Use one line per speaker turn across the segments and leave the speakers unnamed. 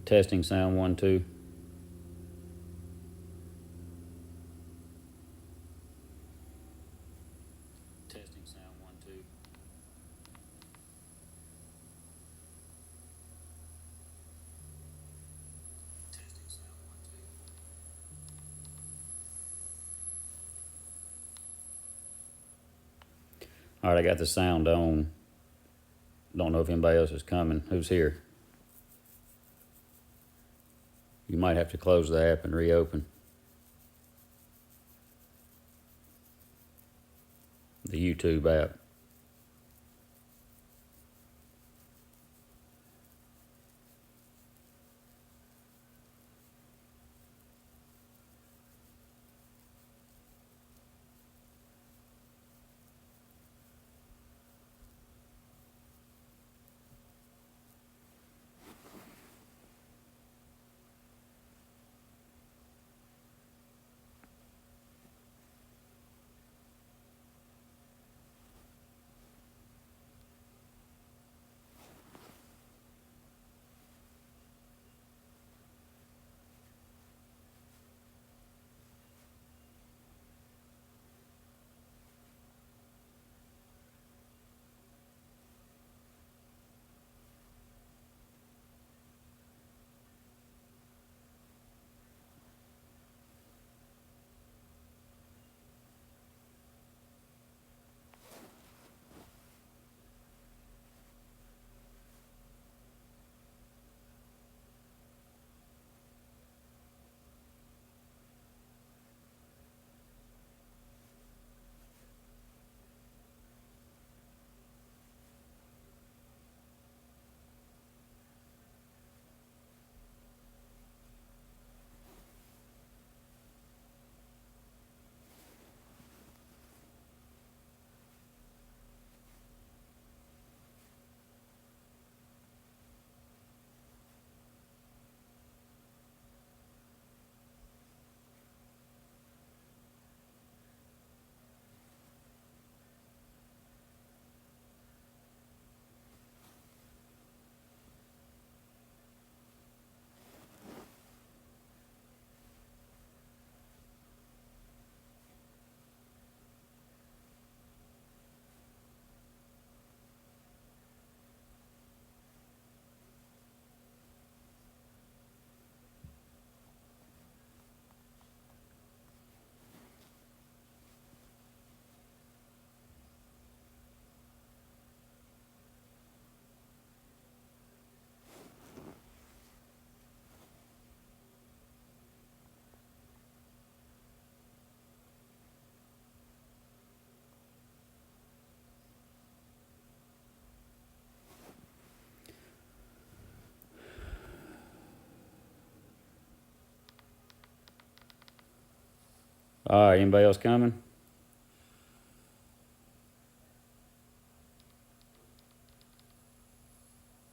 Testing sound 1, 2. Testing sound 1, 2. Testing sound 1, 2. All right, I got the sound on. Don't know if anybody else is coming. Who's here? You might have to close the app and reopen the YouTube app. All right, anybody else coming?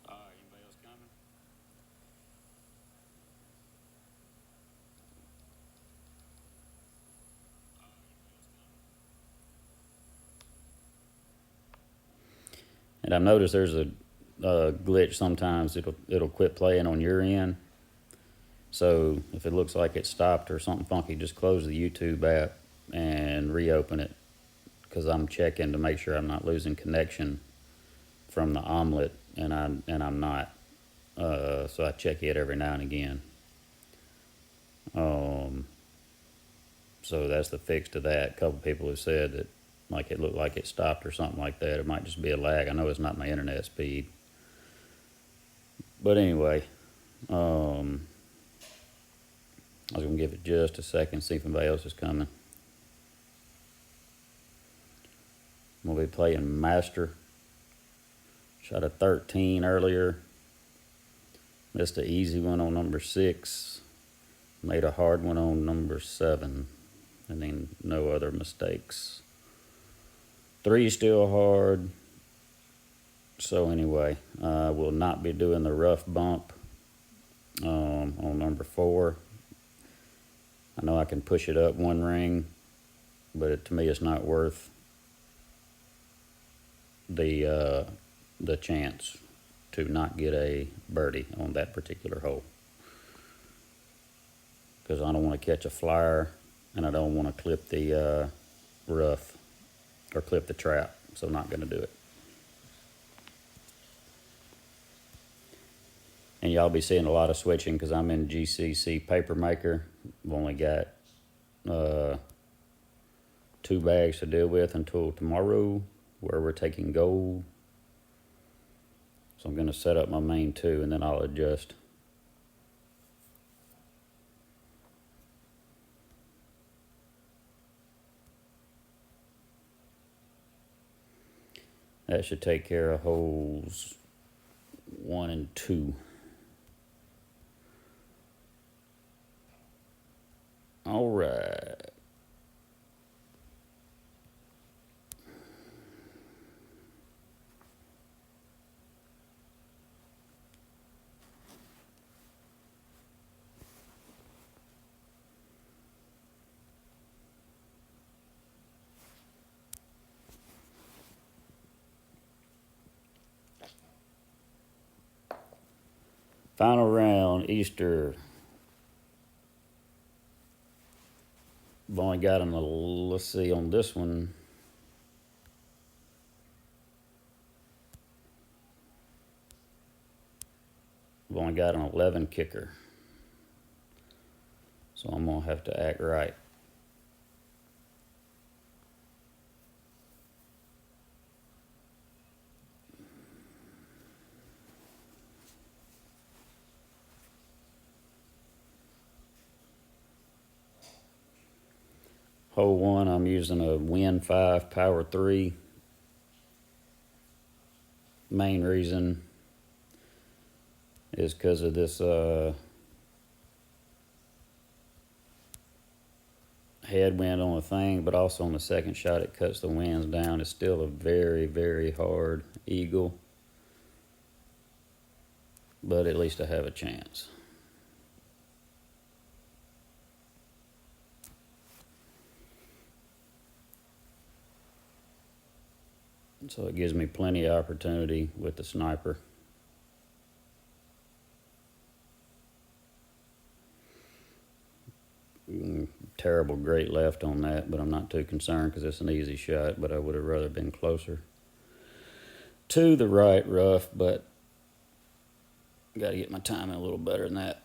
All right, anybody else coming? And I've noticed there's a glitch sometimes. It'll quit playing on your end. So if it looks like it stopped or something funky, just close the YouTube app and reopen it, because I'm checking to make sure I'm not losing connection from the Omlet, and I'm not. So I check it every now and again. So that's the fix to that. A couple people have said that like it looked like it stopped or something like that. It might just be a lag. I know it's not my internet speed. But anyway, I was going to give it just a second, see if anybody else is coming. I'm going to be playing Master. Shot a 13 earlier. Missed an easy one on number 6. Made a hard one on number 7. And then no other mistakes. 3 still hard. So anyway, I will not be doing the rough bump on number 4. I know I can push it up 1 ring, but to me it's not worth the chance to not get a birdie on that particular hole. because I don't want to catch a flyer and I don't want to clip the rough or clip the trap, so not going to do it. And y'all be seeing a lot of switching because I'm in GCC paper maker. I've only got 2 bags to deal with until tomorrow, where we're taking gold. So I'm going to set up my main 2 and then I'll adjust. That should take care of holes 1 and 2. All right. Final round, Easter. I've only got them, let's see, on this one. I've only got an 11 kicker. So I'm going to have to act right. Hole 1, I'm using a Win 5 Power 3. Main reason is because of this headwind on the thing, but also on the second shot it cuts the winds down. It's still a very, very hard eagle, but at least I have a chance. So it gives me plenty of opportunity with the sniper. Terrible great left on that, but I'm not too concerned because it's an easy shot, but I would have rather been closer to the right rough, but got to get my timing a little better than that.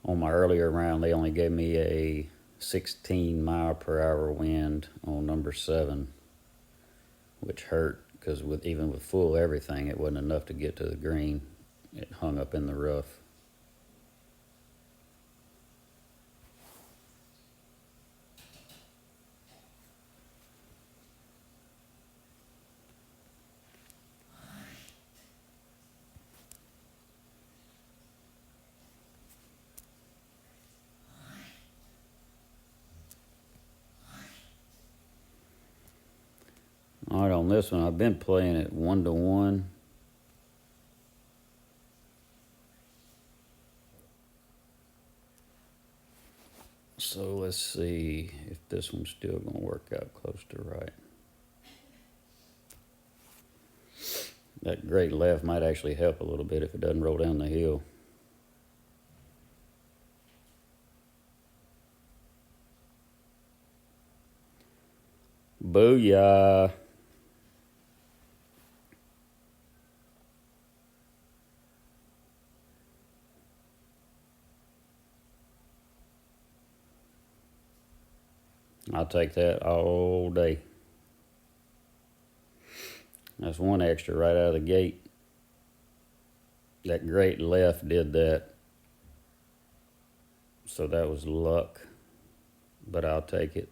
On my earlier round, they only gave me a 16 mile per hour wind on number 7, which hurt because even with full everything, it wasn't enough to get to the green. It hung up in the rough. All right, on this one, I've been playing it 1-to-1. So let's see if this one's still going to work out close to right. That great left might actually help a little bit if it doesn't roll down the hill. Booyah! I'll take that all day. That's one extra right out of the gate. That great left did that. So that was luck, but I'll take it.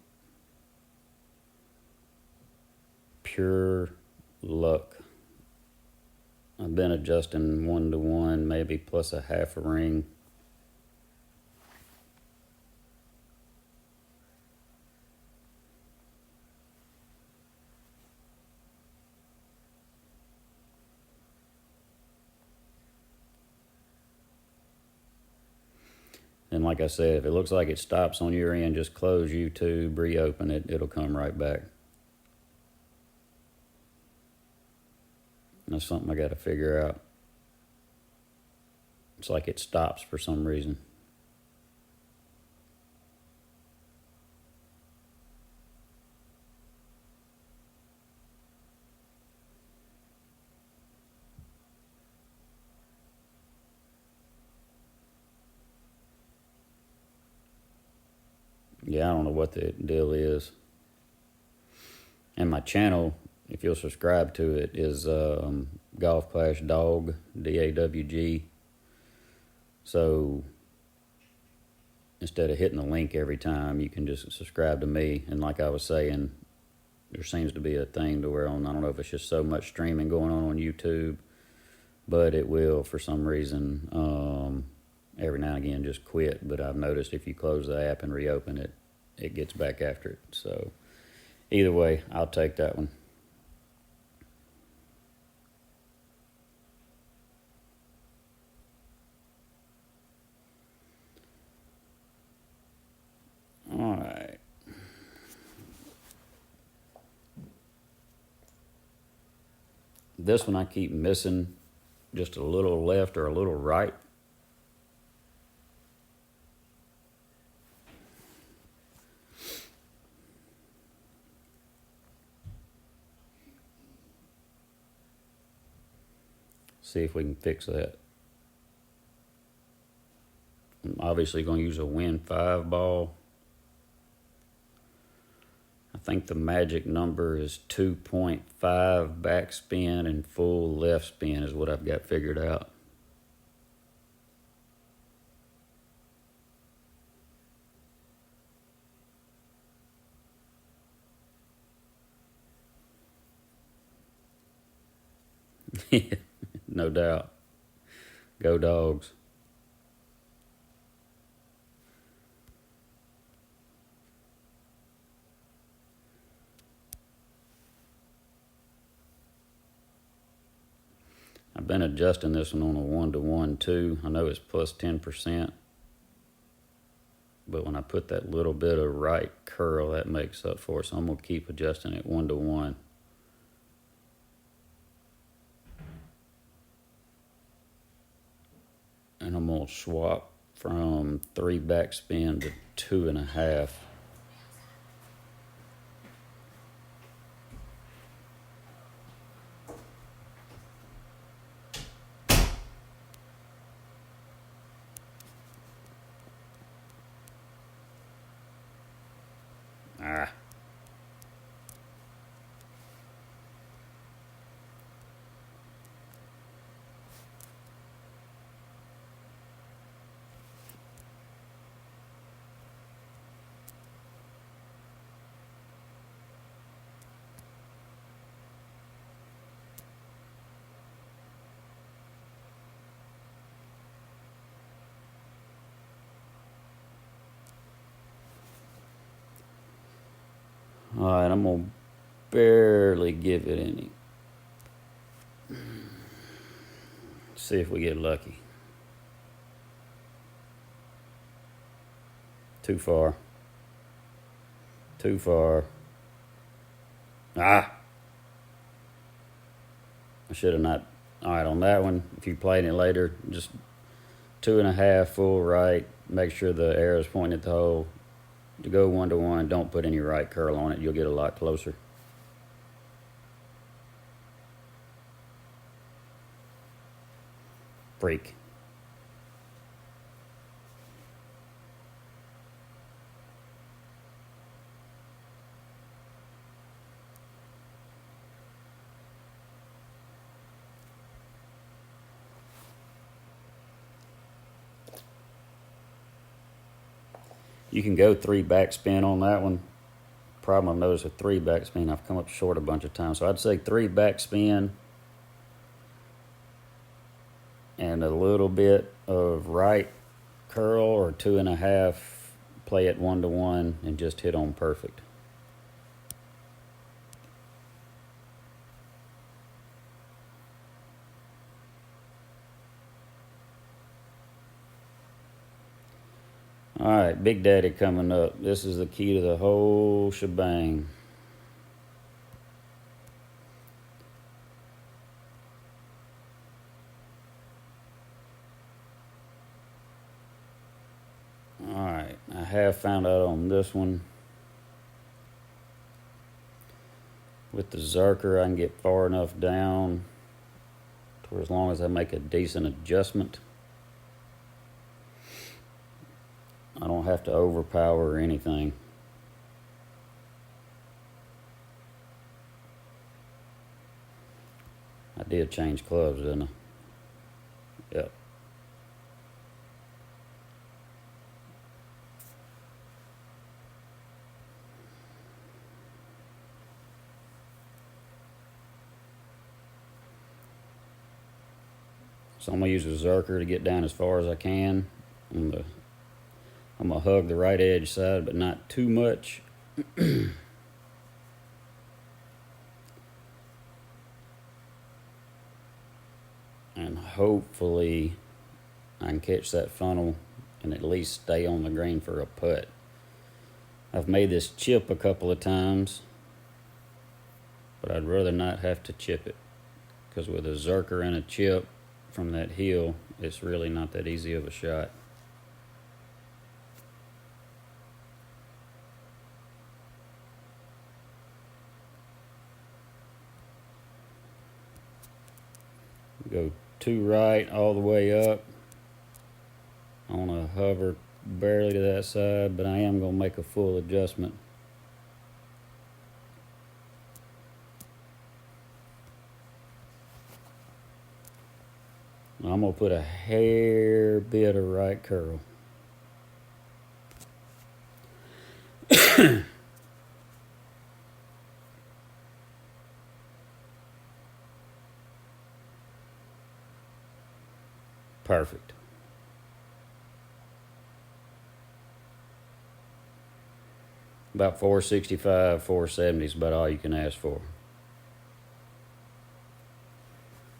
Pure luck. I've been adjusting 1-to-1, maybe plus a half a ring. And like I said, if it looks like it stops on your end, just close YouTube, reopen it, it'll come right back. That's something I got to figure out. It's like it stops for some reason. Yeah, I don't know what the deal is. And my channel, if you'll subscribe to it, is Golf Clash Dawg, DAWG. So instead of hitting the link every time, you can just subscribe to me. And like I was saying, there seems to be a thing to where I don't know if it's just so much streaming going on YouTube, but it will for some reason every now and again just quit. But I've noticed if you close the app and reopen it, it gets back after it. So either way, I'll take that one. All right. This one I keep missing just a little left or a little right. See if we can fix that. I'm obviously going to use a Win 5 ball. I think the magic number is 2.5 backspin and full left spin is what I've got figured out. No doubt. Go Dogs. I've been adjusting this one on a 1-to-1 too. I know it's plus 10%, but when I put that little bit of right curl, that makes up for it. So I'm going to keep adjusting it 1-to-1. And I'm going to swap from 3 backspin to 2.5. Ah. All right, I'm going to barely give it any. See if we get lucky. Too far. Too far. Ah! I should have not. All right, on that one, if you played it later, just 2.5 full right. Make sure the arrow's pointing at the hole. To go 1-to-1, don't put any right curl on it. You'll get a lot closer. Freak. You can go 3 backspin on that one. Problem I've noticed with 3 backspin, I've come up short a bunch of times. So I'd say 3 backspin and a little bit of right curl, or 2.5. Play it 1-to-1 and just hit on perfect. All right, Big Daddy coming up. This is the key to the whole shebang. this one. With the Zerker, I can get far enough down to where as long as I make a decent adjustment, I don't have to overpower or anything. I did change clubs, didn't I? Yep. So I'm going to use a Zerker to get down as far as I can. I'm going to hug the right edge side, but not too much. And hopefully I can catch that funnel and at least stay on the green for a putt. I've made this chip a couple of times, but I'd rather not have to chip it, because with a Zerker and a chip from that hill, it's really not that easy of a shot. Go to right all the way up. I want to hover barely to that side, but I am going to make a full adjustment. I'm going to put a hair bit of right curl. Perfect. About 465, 470 is about all you can ask for.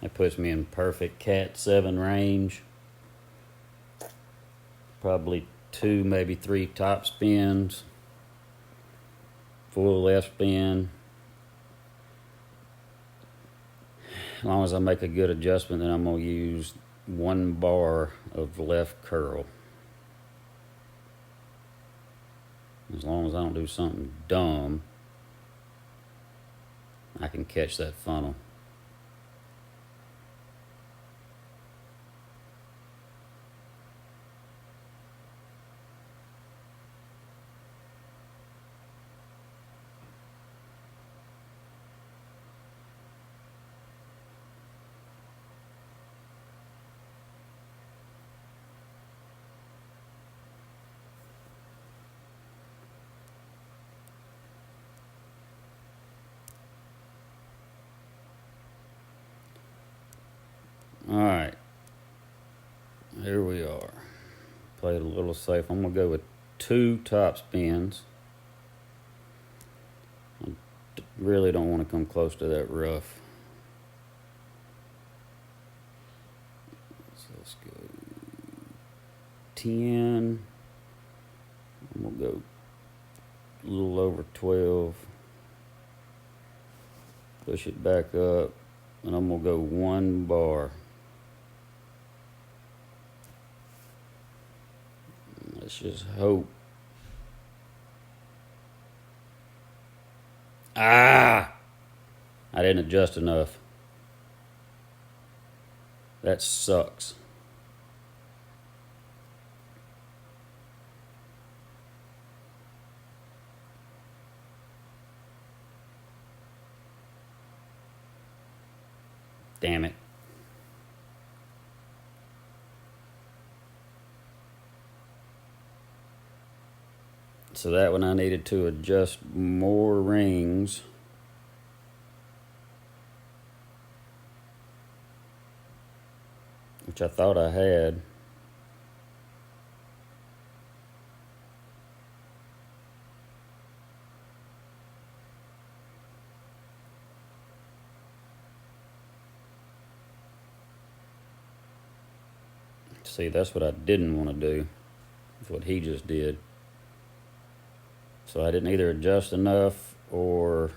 That puts me in perfect Cat 7 range. Probably 2, maybe 3 top spins. Full left spin. As long as I make a good adjustment, then I'm going to use 1 bar of left curl. As long as I don't do something dumb, I can catch that funnel. Alright, here we are. Played a little safe. I'm going to go with 2 top spins. I really don't want to come close to that rough. So let's go 10. I'm going to go a little over 12. Push it back up. And I'm going to go 1 bar. Let's just hope. I didn't adjust enough. That sucks. Damn it. So that one I needed to adjust more rings. Which I thought I had. See, that's what I didn't want to do. That's what he just did. So I didn't either adjust enough or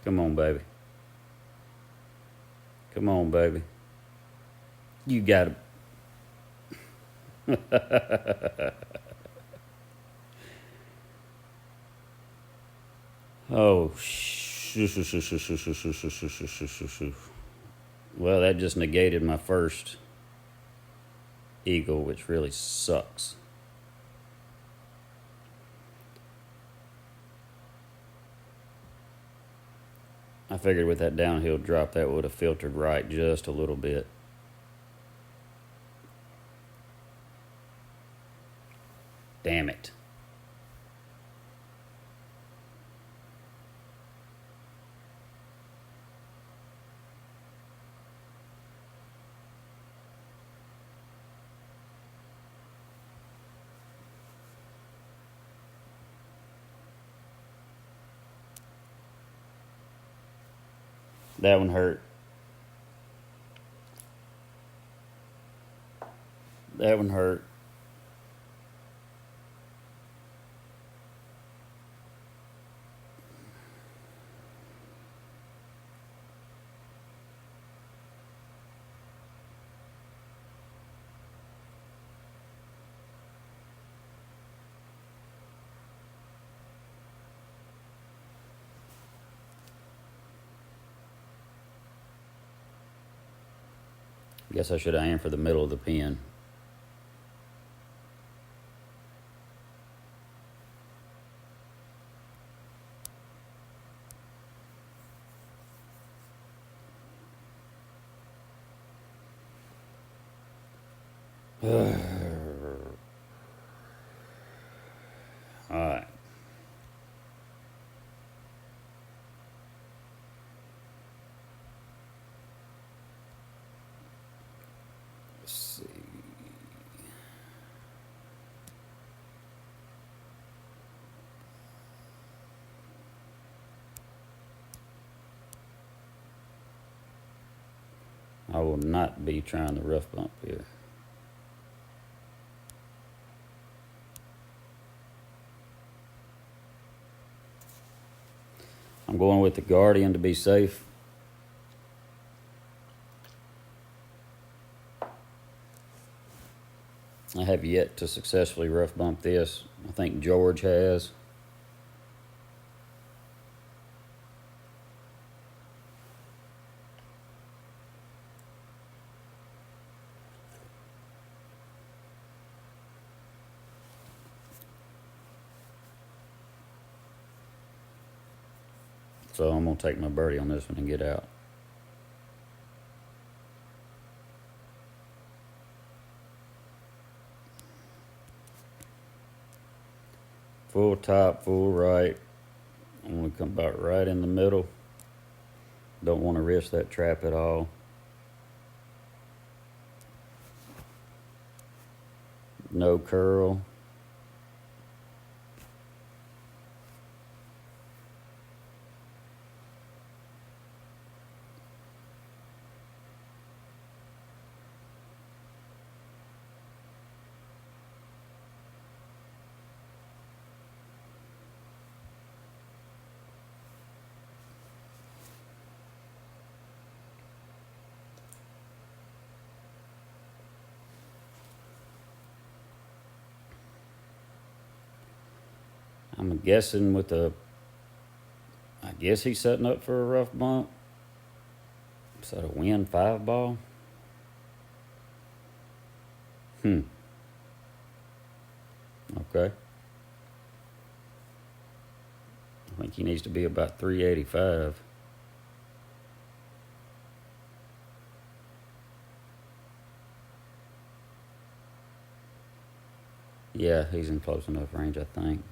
Come on, baby. Come on, baby. You got it. Oh, well, that just negated my first eagle, which really sucks. I figured with that downhill drop, that would have filtered right just a little bit. Damn it. That one hurt. That one hurt. Guess I should have aimed for the middle of the pin. Alright. Let's see. I will not be trying the rough bump here. I'm going with the Guardian to be safe. I have yet to successfully rough bump this. I think George has. So I'm going to take my birdie on this one and get out. Full top, full right. I'm going to come about right in the middle. Don't want to risk that trap at all. No curl. I'm guessing with the, I guess he's setting up for a rough bump. Is that a wind 5 ball? Okay. I think he needs to be about 385. Yeah, he's in close enough range, I think.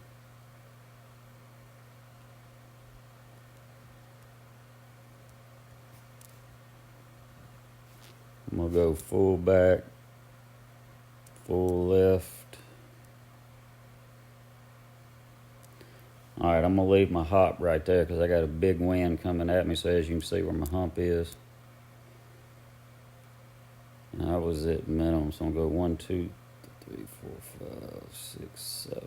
I'm going to go full back, full left. Alright, I'm going to leave my hop right there because I got a big wind coming at me, so as you can see where my hump is. And I was at minimum, so I'm going to go 1, 2, 3, 4, 5, 6, 7.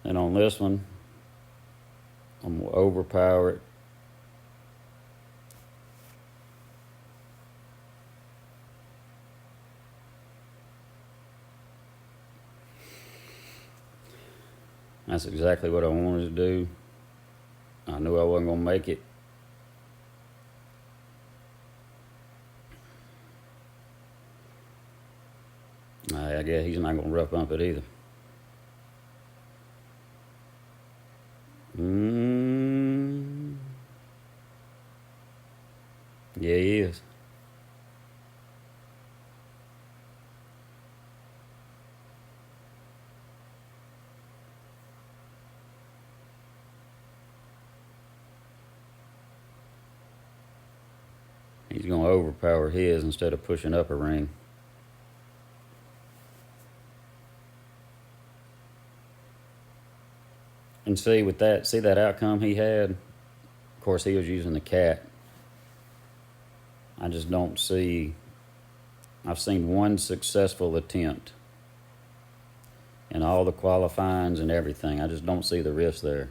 And on this one, I'm going to overpower it That's exactly what I wanted to do. I knew I wasn't going to make it. I guess he's not going to rough bump it either. Yeah, he is. He's going to overpower his instead of pushing up a ring. And see that outcome he had? Of course, he was using the cat. I just don't see. I've seen one successful attempt in all the qualifyings and everything. I just don't see the risk there.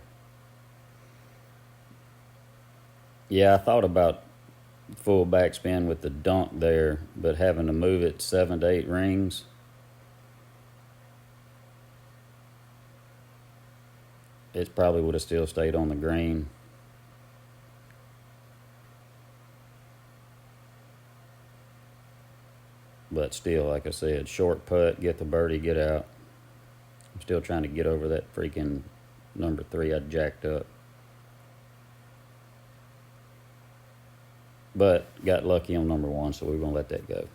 Yeah, I thought about full backspin with the dunk there, but having to move it 7 to 8 rings. It probably would have still stayed on the green. But still, like I said, short putt, get the birdie, get out. I'm still trying to get over that freaking number 3 I jacked up. But got lucky on number 1, so we're going to let that go.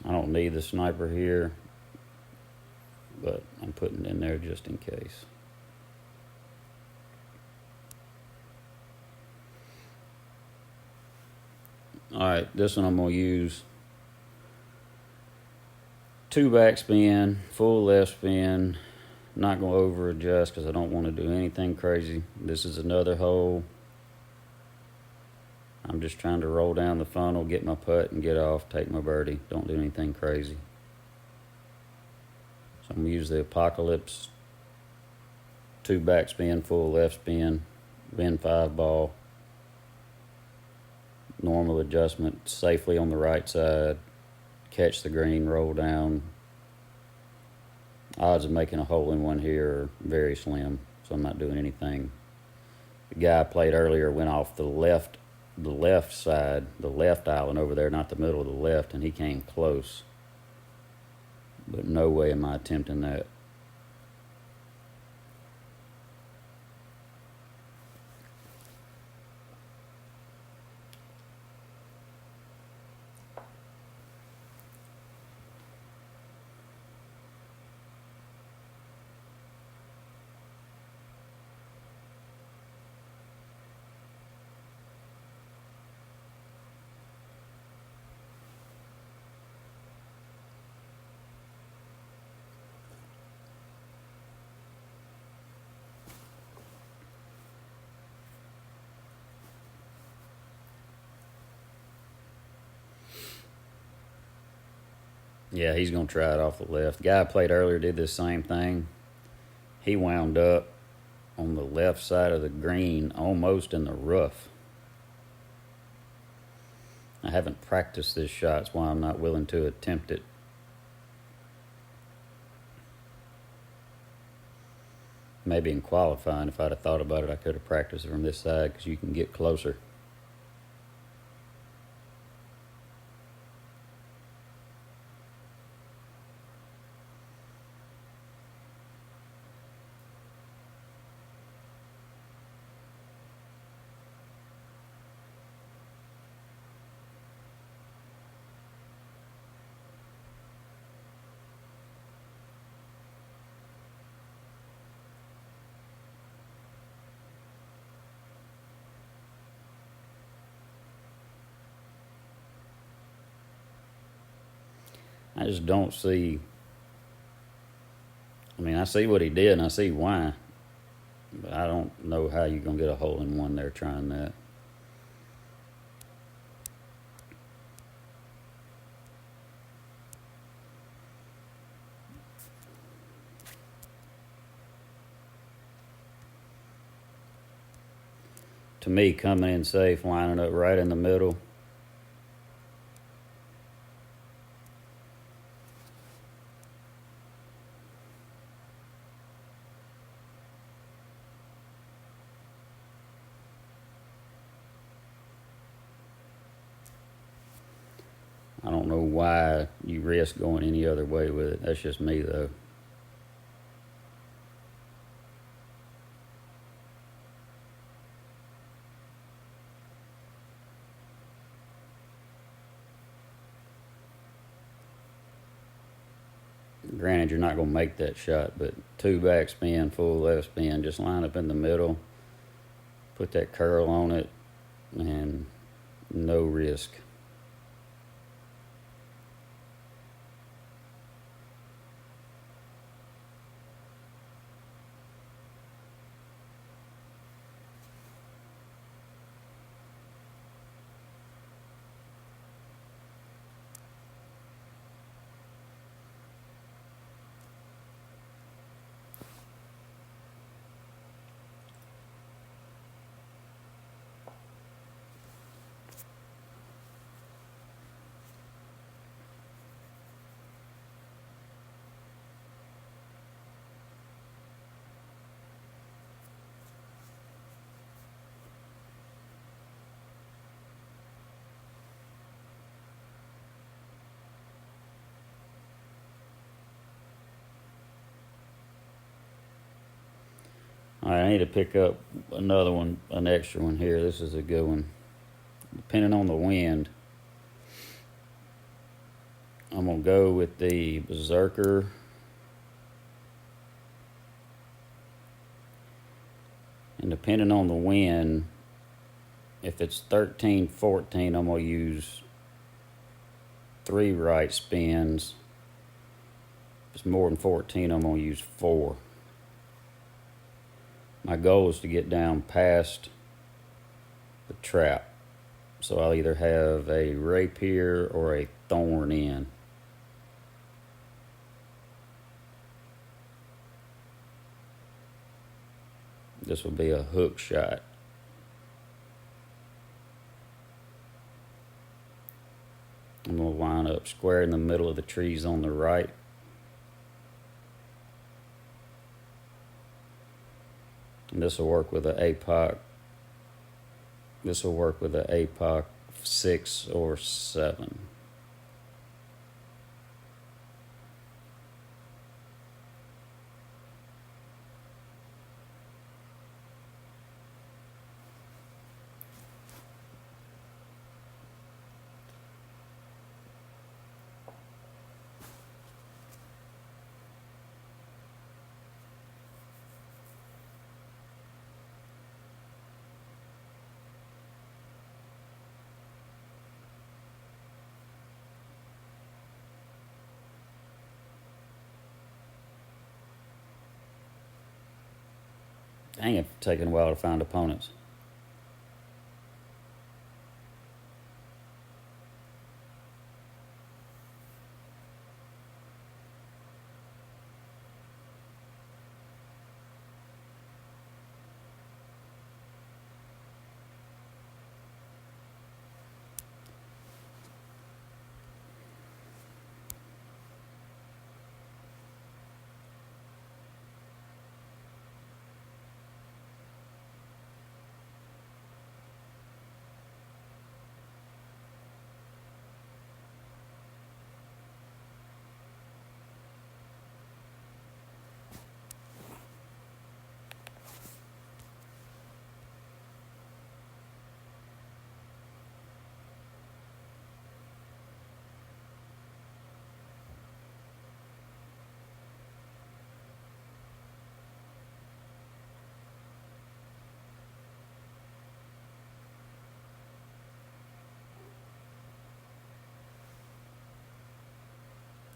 I don't need the sniper here, but I'm putting it in there just in case. Alright, this one I'm going to use 2 backspin, full left spin. Not going to over adjust because I don't want to do anything crazy. This is another hole. I'm just trying to roll down the funnel, get my putt, and get off, take my birdie. Don't do anything crazy. So I'm going to use the Apocalypse 2 backspin, full left spin, Vin 5 ball. Normal adjustment, safely on the right side. Catch the green, roll down. Odds of making a hole in one here are very slim, so I'm not doing anything. The guy I played earlier went off the left side, the left island over there, not the middle of the left, and he came close. But no way am I attempting that. Yeah, he's going to try it off the left. The guy I played earlier did this same thing. He wound up on the left side of the green, almost in the rough. I haven't practiced this shot, that's why I'm not willing to attempt it. Maybe in qualifying, if I'd have thought about it, I could have practiced it from this side because you can get closer. I just don't see I mean, I see what he did and I see why. But I don't know how you're going to get a hole in one there trying that. To me, coming in safe, lining up right in the middle. I don't know why you risk going any other way with it. That's just me, though. Granted, you're not going to make that shot, but 2 backspin, full left spin, just line up in the middle, put that curl on it, and no risk. All right, I need to pick up another one, an extra one here. This is a good one. Depending on the wind, I'm going to go with the Berserker. And depending on the wind, if it's 13, 14, I'm going to use 3 right spins. If it's more than 14, I'm going to use 4. My goal is to get down past the trap. So I'll either have a rapier or a thorn in. This will be a hook shot. I'm going to line up square in the middle of the trees on the right. And this will work with an APOC. This will work with an APOC 6 or 7. Dang, it's taking a while to find opponents.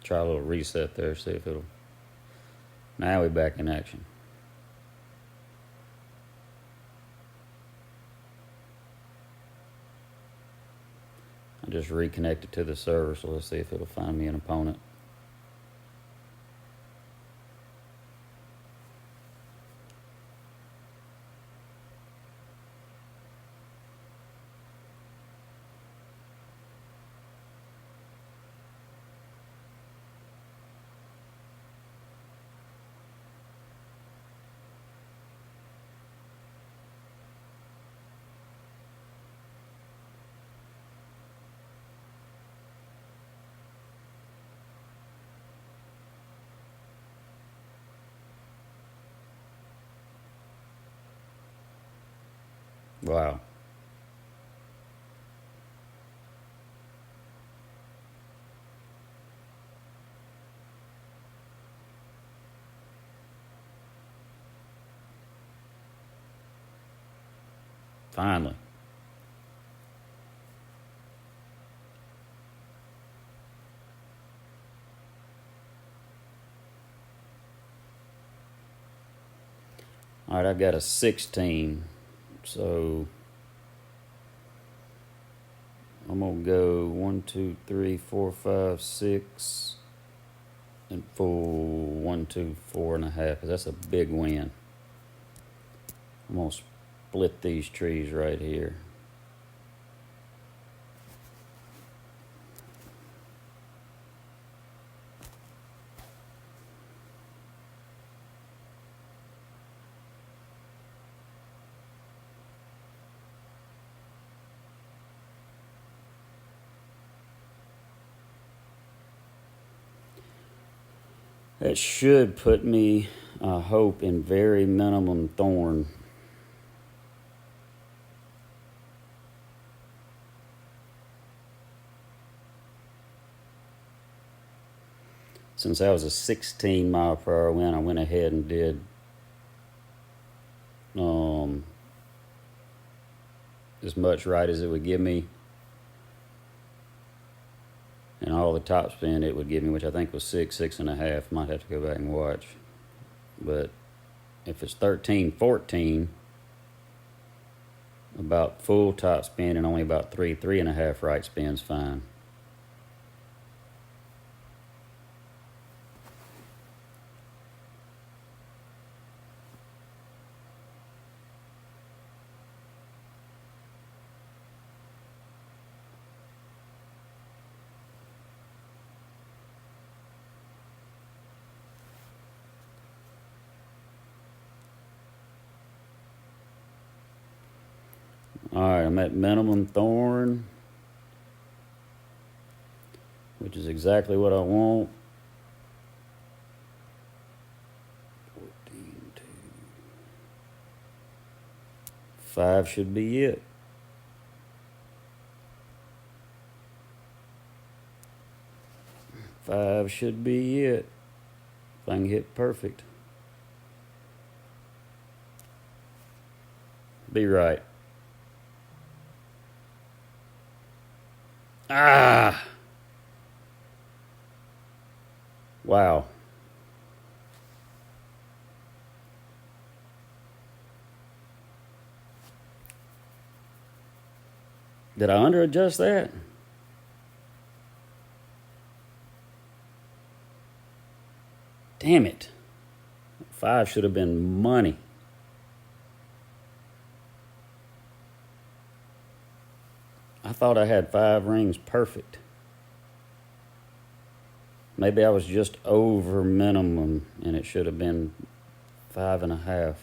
Try a little reset there, see if it'll Now we're back in action. I just reconnected to the server, so let's see if it'll find me an opponent. Wow. Finally. All right, I've got a 16. So I'm going to go 1, 2, 3, 4, 5, 6, and full 1, 2, 4.5, because that's a big win. I'm going to split these trees right here. That should put me, I hope, in very minimum thorn. Since that was a 16 mile per hour wind, I went ahead and did as much right as it would give me. And all the top spin it would give me, which I think was 6, 6.5. Might have to go back and watch. But if it's 13, 14, about full top spin and only about 3, 3.5 right spins fine. Alright, I'm at minimum thorn, which is exactly what I want. 14, 2. 5 should be it. Five should be it. If I can hit perfect. Be right. Ah! Wow. Did I underadjust that? Damn it. 5 should have been money. I thought I had 5 rings perfect. Maybe I was just over minimum and it should have been 5.5.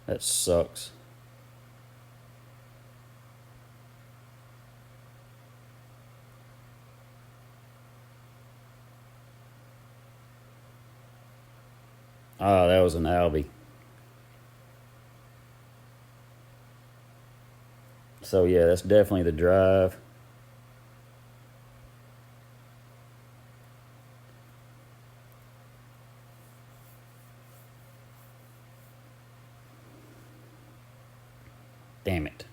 That sucks. Ah, that was an Albie. So yeah, that's definitely the drive. Damn it.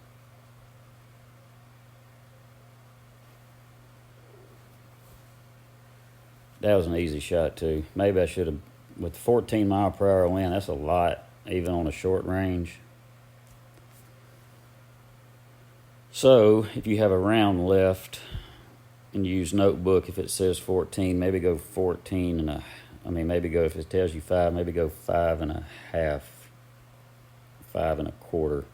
That was an easy shot too. Maybe I should have with 14 mile per hour wind, that's a lot, even on a short range. So if you have a round left and you use notebook, if it says 14, maybe go 14 and maybe go, if it tells you 5, maybe go 5.5, 5.25.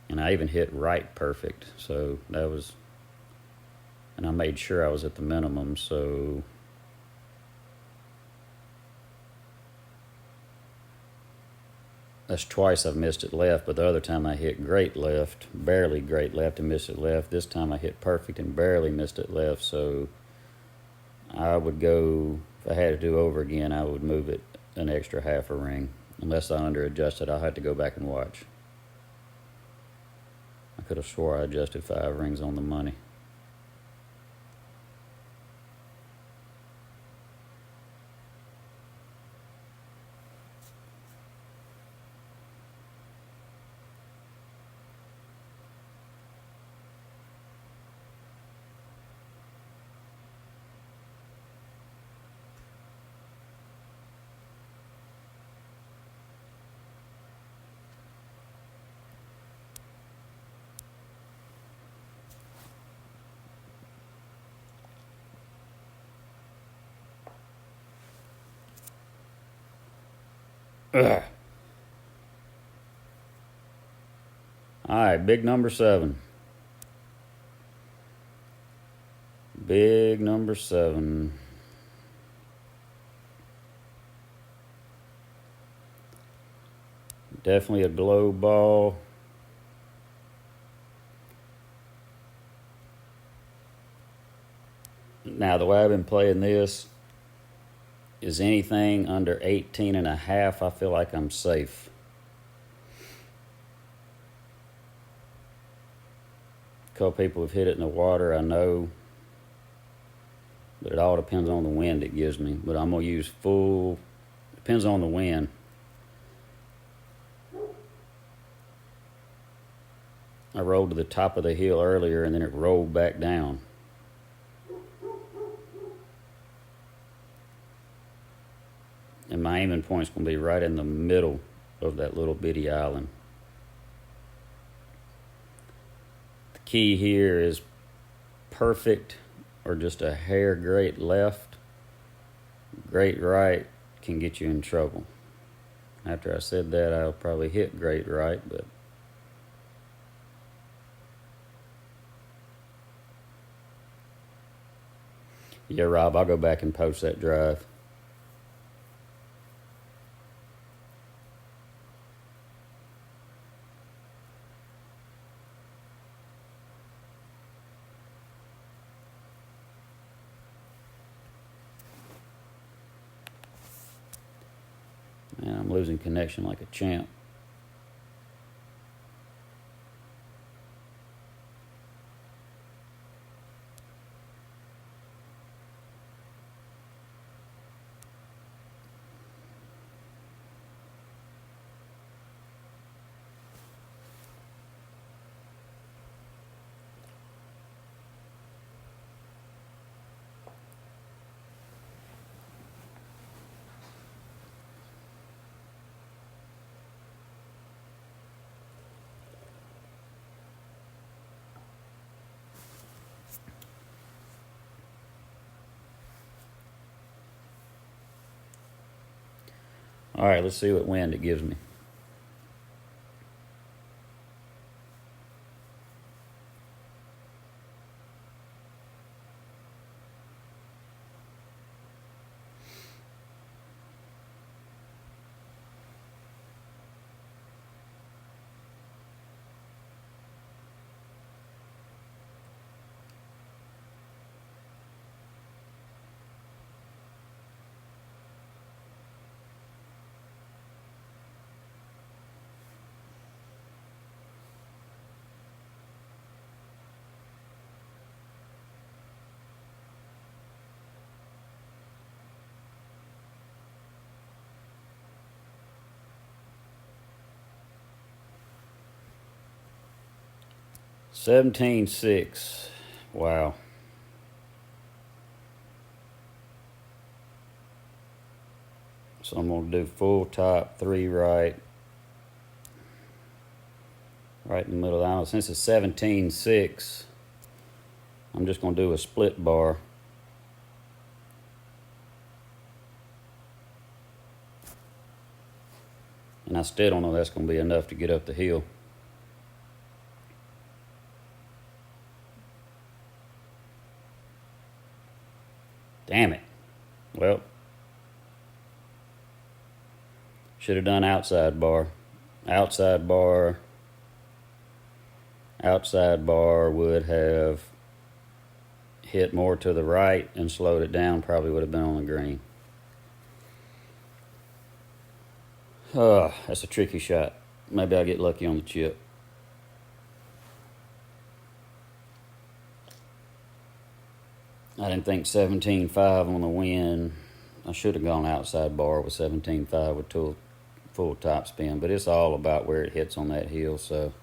And I even hit right perfect, so that was, and I made sure I was at the minimum, so that's twice I've missed it left, but the other time I hit great left, barely great left and missed it left. This time I hit perfect and barely missed it left, so I would go, if I had to do over again, I would move it an extra half a ring. Unless I under adjusted, I'll have to go back and watch. I could have swore I adjusted 5 rings on the money. Ugh. All right, big number 7. Big number 7. Definitely a glow ball. Now, the way I've been playing this is anything under 18.5, I feel like I'm safe. A couple people have hit it in the water, I know. But it all depends on the wind it gives me. But I'm going to use full, depends on the wind. I rolled to the top of the hill earlier and then it rolled back down. And my aiming point's going to be right in the middle of that little bitty island. The key here is perfect or just a hair great left. Great right can get you in trouble. After I said that, I'll probably hit great right, but yeah, Rob, I'll go back and post that drive. Man, I'm losing connection like a champ. All right, let's see what wind it gives me. $17.6. Wow. So I'm going to do full top, 3 right. Right in the middle of the island. Since it's 17.6, I'm just going to do a split bar. And I still don't know that's going to be enough to get up the hill. Damn it. Well, should have done outside bar. Outside bar would have hit more to the right and slowed it down, probably would have been on the green. That's a tricky shot. Maybe I'll get lucky on the chip. I didn't think 17.5 on the wind. I should have gone outside bar with 17.5 with full top spin, but it's all about where it hits on that hill, so.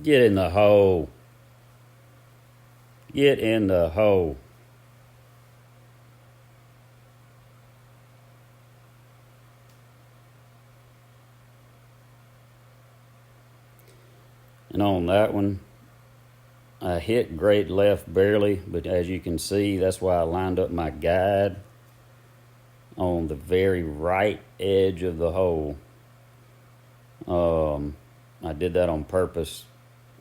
Get in the hole. Get in the hole. And on that one, I hit great left barely, but as you can see, that's why I lined up my guide on the very right edge of the hole. I did that on purpose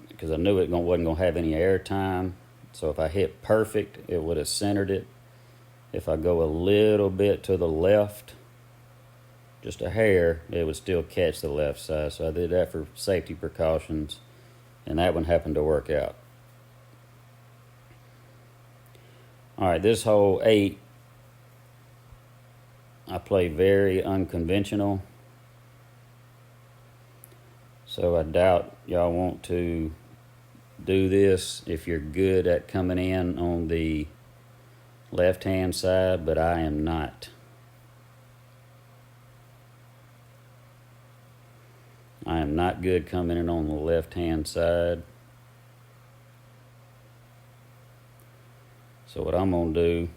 because I knew it wasn't going to have any air time. So if I hit perfect, it would have centered it. If I go a little bit to the left, just a hair, it would still catch the left side. So I did that for safety precautions, and that one happened to work out. All right, this hole 8, I play very unconventional. So I doubt y'all want to do this if you're good at coming in on the left-hand side, but I am not. I am not good coming in on the left-hand side. So what I'm going to do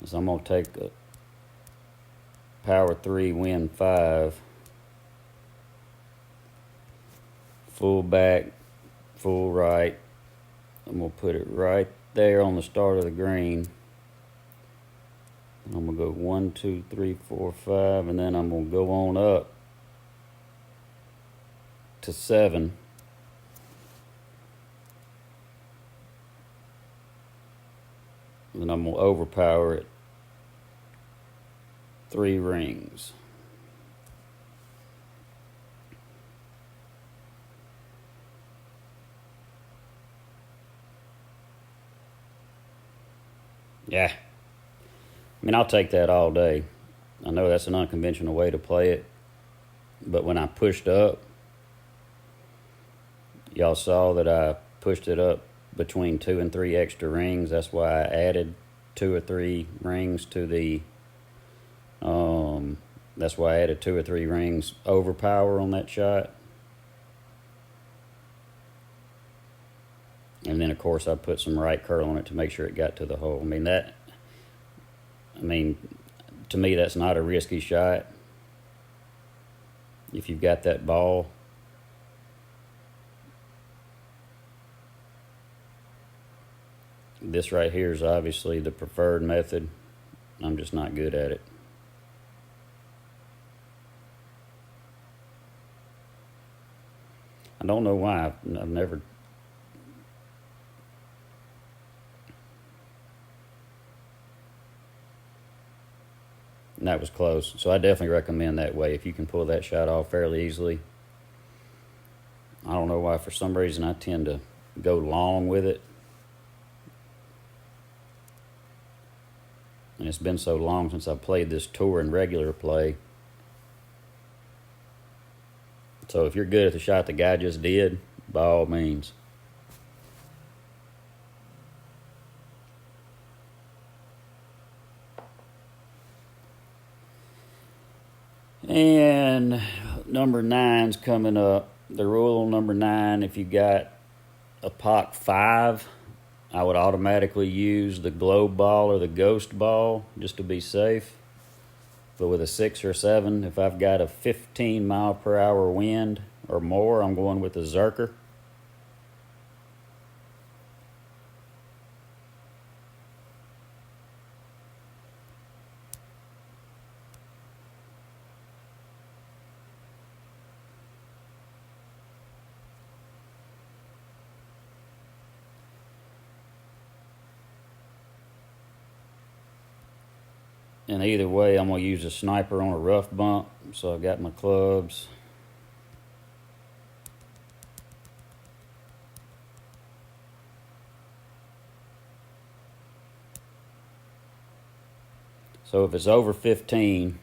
is I'm going to take a power 3, wind 5, full back, full right. I'm going to put it right there on the start of the green. And I'm going to go 1, 2, 3, 4, 5, and then I'm going to go on up to 7. And I'm going to overpower it 3 rings. Yeah. I mean, I'll take that all day. I know that's an unconventional way to play it, but when I pushed up, y'all saw that I pushed it up between 2 and 3 extra rings. That's why I added 2 or 3 rings to the that's why I added 2 or 3 rings overpower on that shot. And then of course I put some right curl on it to make sure it got to the hole. I mean, to me that's not a risky shot. If you've got that ball, this right here is obviously the preferred method. I'm just not good at it. I don't know why. I've never. And that was close. So I definitely recommend that way if you can pull that shot off fairly easily. I don't know why, for some reason, I tend to go long with it. And it's been so long since I played this tour in regular play. So if you're good at the shot the guy just did, by all means. And number 9's coming up. The rule on number 9, if you got a pot 5, I would automatically use the globe ball or the ghost ball just to be safe. But with a 6 or 7, if I've got a 15 mile per hour wind or more, I'm going with the Zerker. And either way, I'm going to use a sniper on a rough bump. So I've got my clubs. So if it's over 15,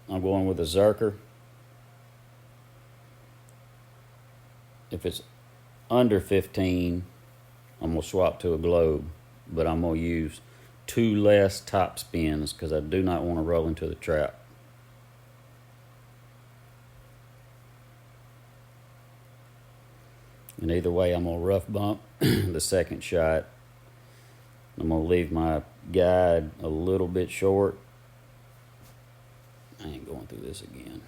I'm going with a Zerker. If it's under 15, I'm going to swap to a globe. But I'm going to use 2 less top spins because I do not want to roll into the trap. And either way, I'm going to rough bump the second shot. I'm going to leave my guide a little bit short. I ain't going through this again.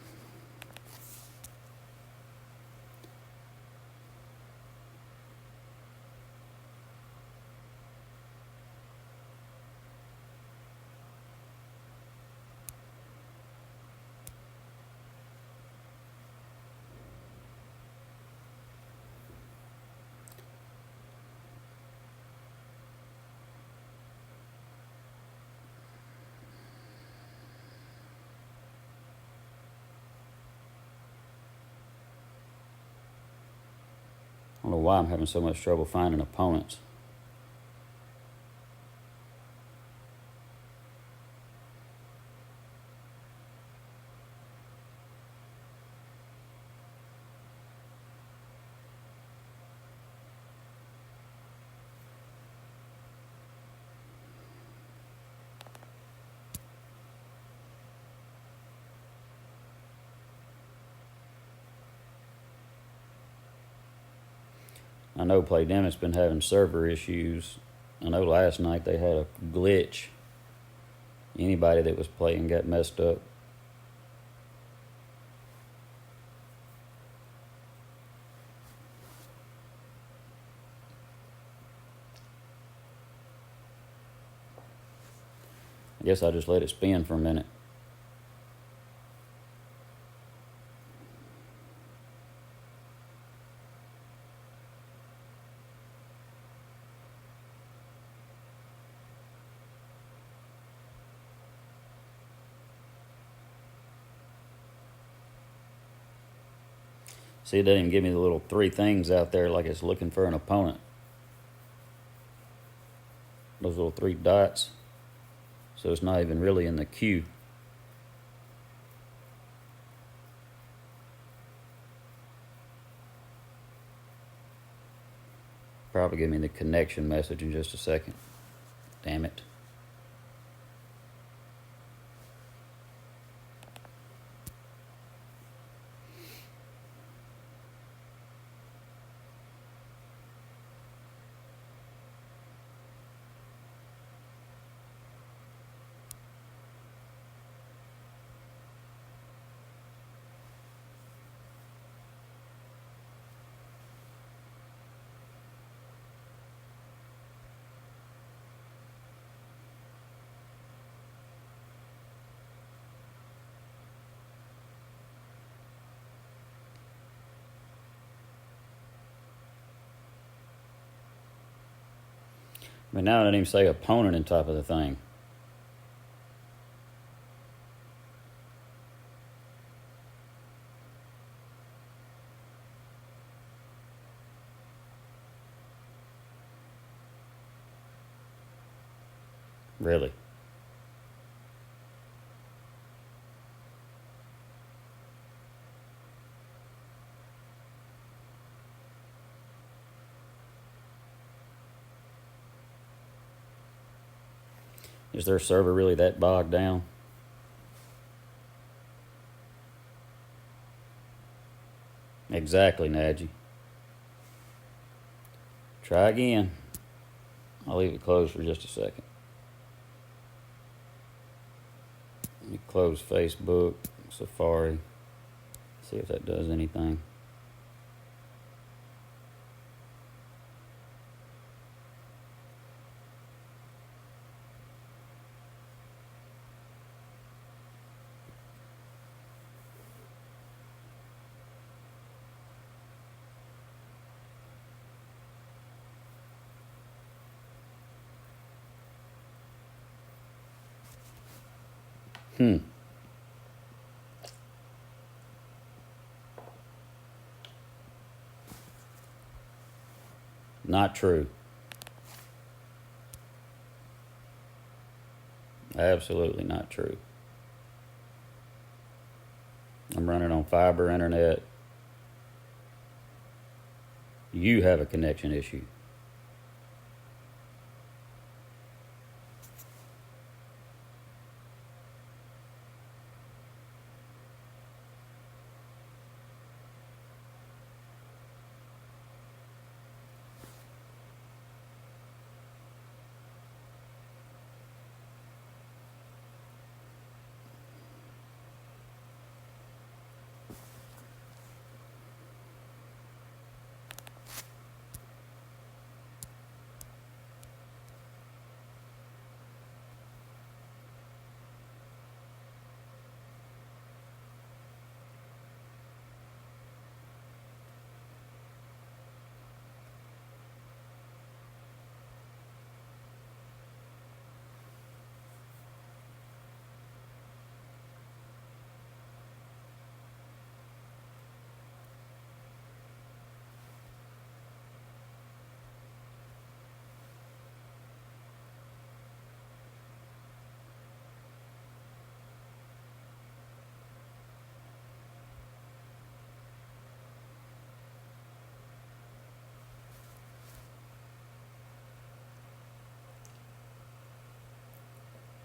I don't know why I'm having so much trouble finding opponents. I know Playdemic's been having server issues. I know last night they had a glitch. Anybody that was playing got messed up. I guess I'll just let it spin for a minute. See, it doesn't even give me the little 3 things out there like it's looking for an opponent. Those little 3 dots. So it's not even really in the queue. Probably give me the connection message in just a second. Damn it. I mean, now I didn't even say opponent in top of the thing. Really? Is their server really that bogged down? Exactly, Nadji. Try again. I'll leave it closed for just a second. Let me close Facebook, Safari, see if that does anything. Not true. Absolutely not true. I'm running on fiber internet. You have a connection issue.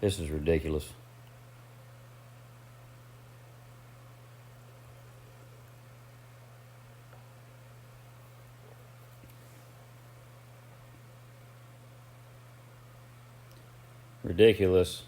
This is ridiculous. Ridiculous.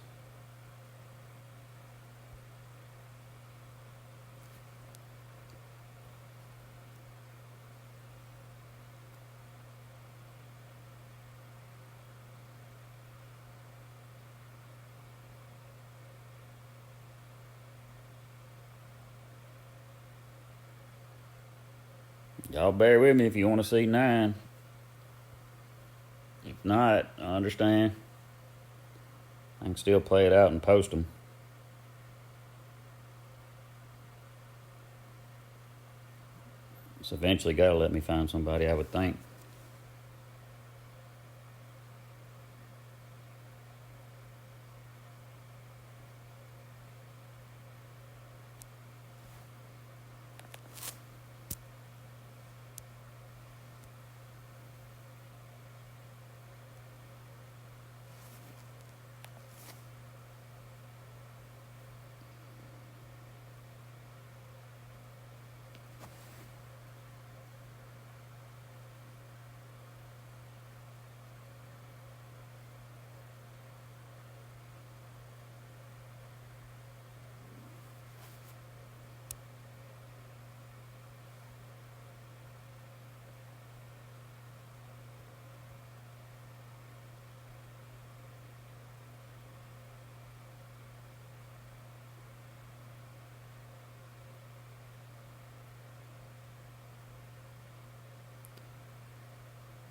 Y'all bear with me if you want to see 9. If not, I understand. I can still play it out and post them. It's eventually got to let me find somebody, I would think.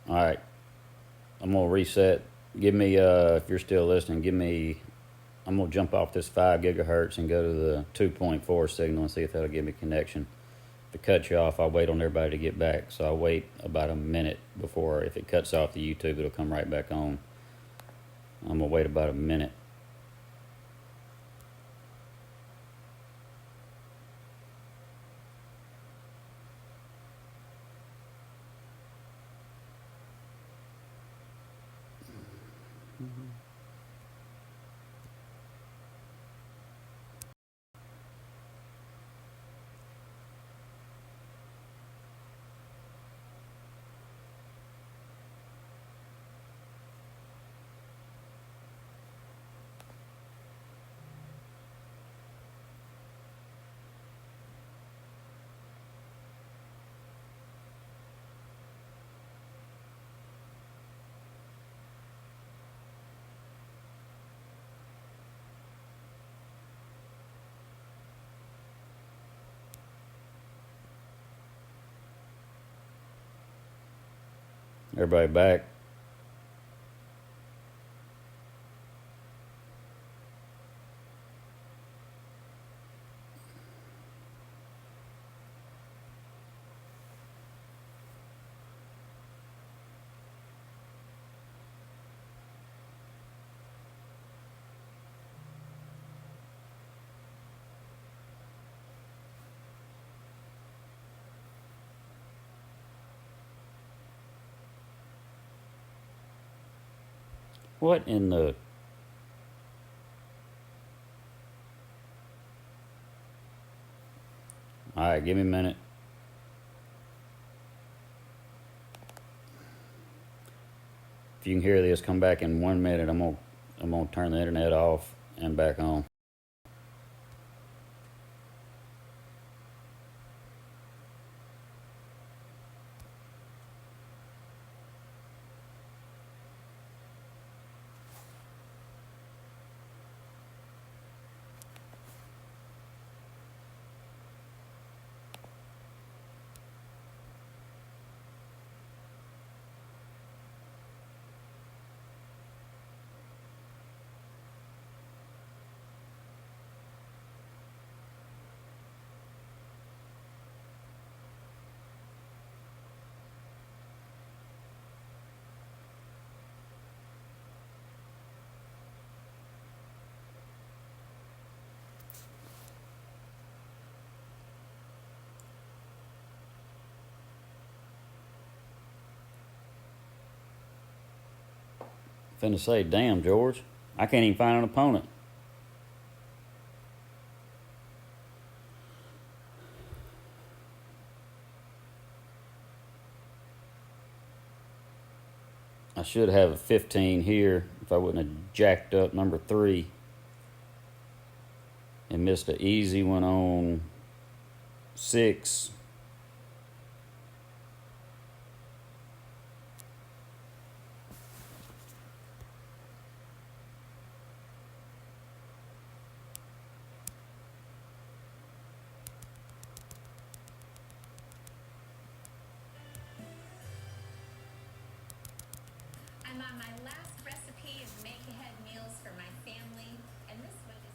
All right, I'm gonna reset. Give me, if you're still listening, give me. I'm gonna jump off this 5 gigahertz and go to the 2.4 signal and see if that'll give me connection. If it cuts you off, I'll wait on everybody to get back. So I'll wait about a minute before. If it cuts off the YouTube, it'll come right back on. I'm gonna wait about a minute. Everybody back? What in the... Alright, give me a minute. If you can hear this, come back in 1 minute. I'm gonna turn the internet off and back on. Finna say, damn, George, I can't even find an opponent. I should have a 15 here if I wouldn't have jacked up number 3 and missed an easy one on 6.
I'm on my last recipe of make-ahead meals for my family, and this one is...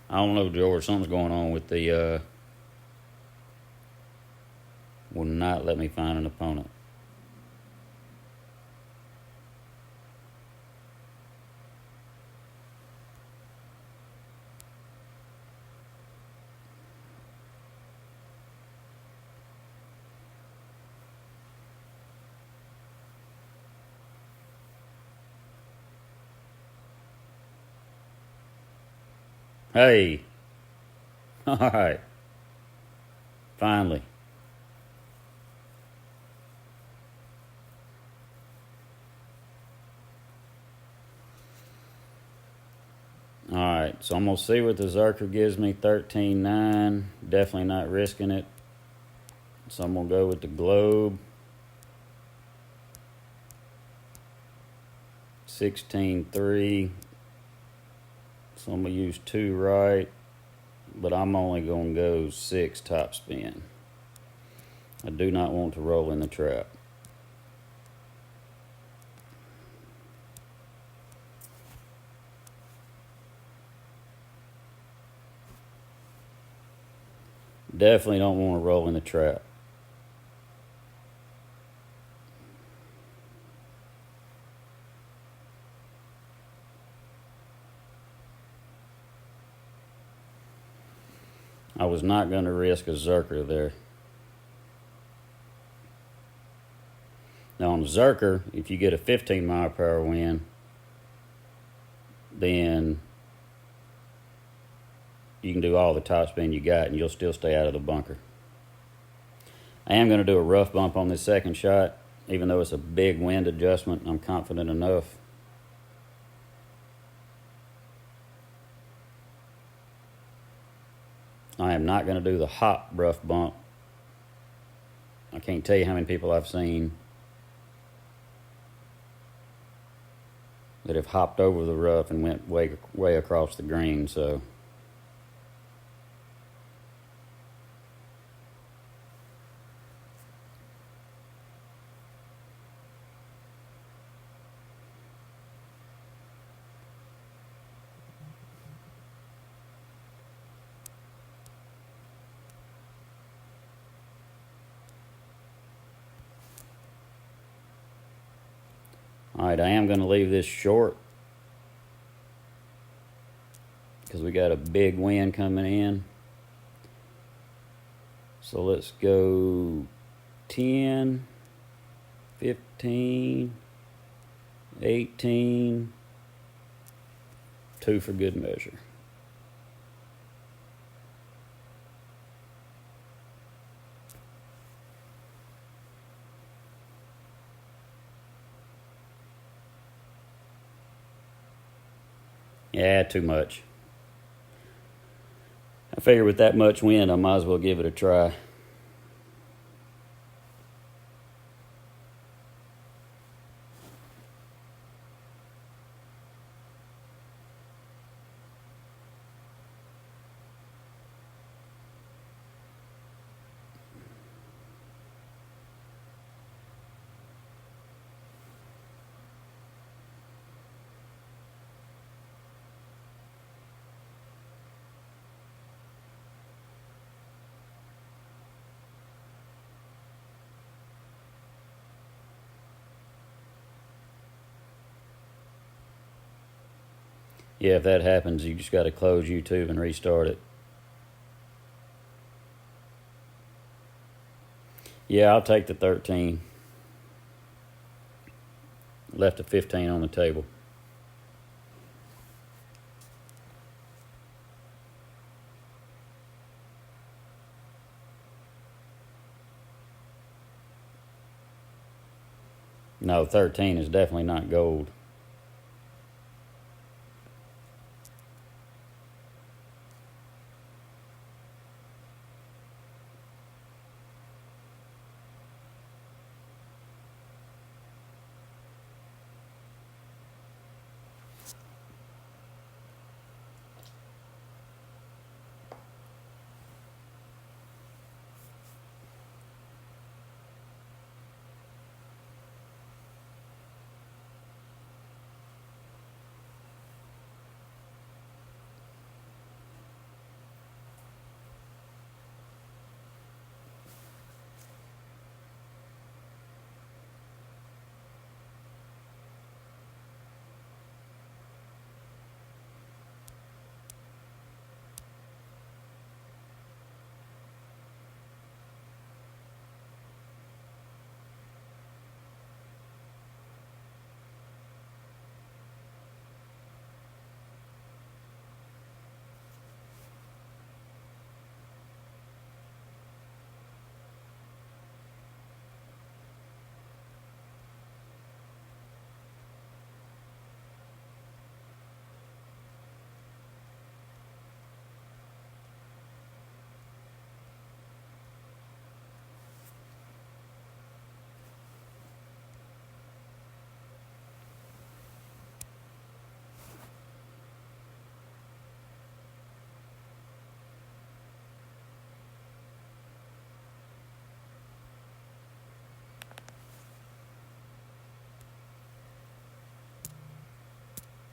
I don't know, George. Something's going on with the... will not let me find an opponent. Hey. All right. Finally. Alright, so I'm going to see what the Zerker gives me. 13.9. Definitely not risking it. So I'm going to go with the Globe. 16.3. So I'm going to use 2 right. But I'm only going to go 6 top spin. I do not want to roll in the trap. Definitely don't want to roll in the trap. I was not going to risk a Zerker there. Now on the Zerker, if you get a 15 mile per hour wind, then you can do all the top spin you got and you'll still stay out of the bunker. I am going to do a rough bump on this second shot. Even though it's a big wind adjustment, I'm confident enough. I am not going to do the hop rough bump. I can't tell you how many people I've seen that have hopped over the rough and went way across the green, so alright, I am going to leave this short because we got a big wind coming in. So let's go 10, 15, 18, 2 for good measure. Yeah, too much. I figure with that much wind, I might as well give it a try. Yeah, if that happens, you just got to close YouTube and restart it. Yeah, I'll take the 13. Left a 15 on the table. No, 13 is definitely not gold.